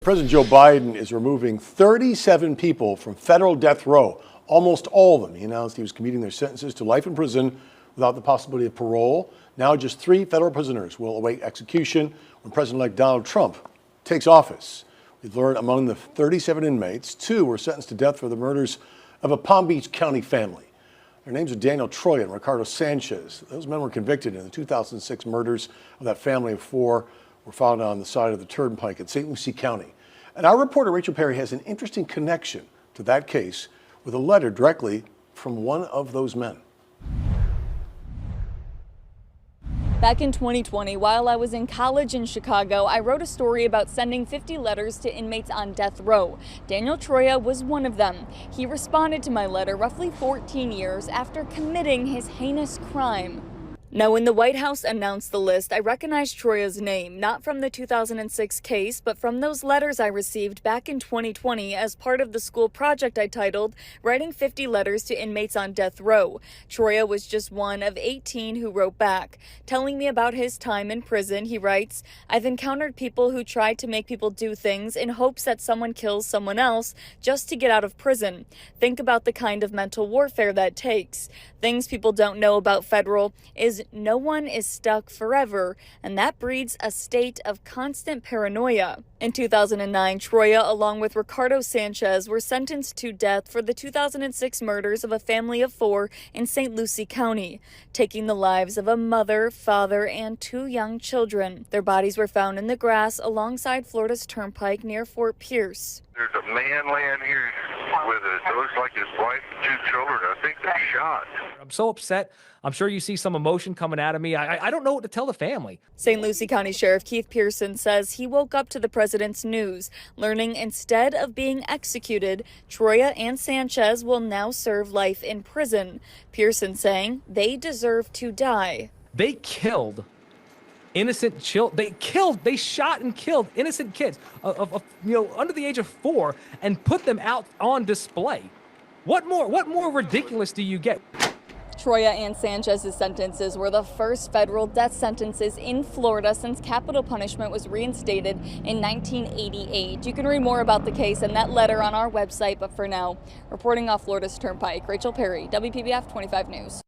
President Joe Biden is removing 37 people from federal death row, almost all of them. He announced he was commuting their sentences to life in prison without the possibility of parole. Now just 3 federal prisoners will await execution when President-elect Donald Trump takes office. We've learned among the 37 inmates, 2 were sentenced to death for the murders of a Palm Beach County family. Their names are Daniel Troya and Ricardo Sanchez. Those men were convicted in the 2006 murders of that family of 4 were found on the side of the turnpike in St. Lucie County. And our reporter Rachel Perry has an interesting connection to that case with a letter directly from one of those men. Back in 2020, while I was in college in Chicago, I wrote a story about sending 50 letters to inmates on death row. Daniel Troya was one of them. He responded to my letter roughly 14 years after committing his heinous crime. Now, when the White House announced the list, I recognized Troya's name, not from the 2006 case, but from those letters I received back in 2020 as part of the school project I titled, Writing 50 Letters to Inmates on Death Row. Troya was just one of 18 who wrote back. Telling me about his time in prison, he writes, "I've encountered people who try to make people do things in hopes that someone kills someone else just to get out of prison. Think about the kind of mental warfare that takes. Things people don't know about federal is no one is stuck forever, and that breeds a state of constant paranoia." In 2009, Troya, along with Ricardo Sanchez, were sentenced to death for the 2006 murders of a family of 4 in St. Lucie County, taking the lives of a mother, father, and 2 young children. Their bodies were found in the grass alongside Florida's Turnpike near Fort Pierce. There's a man laying here with it looks like his wife and 2 children. I think they're shot. I'm so upset. I'm sure you see some emotion coming out of me. I don't know what to tell the family. St. Lucie County Sheriff Keith Pearson says he woke up to the president's news, learning instead of being executed, Troya and Sanchez will now serve life in prison. Pearson saying they deserve to die. They killed innocent children. They shot and killed innocent kids of under the age of 4 and put them out on display. What more ridiculous do you get? Troya and Sanchez's sentences were the first federal death sentences in Florida since capital punishment was reinstated in 1988. You can read more about the case and that letter on our website, but for now, reporting off Florida's Turnpike, Rachel Perry, WPBF 25 News.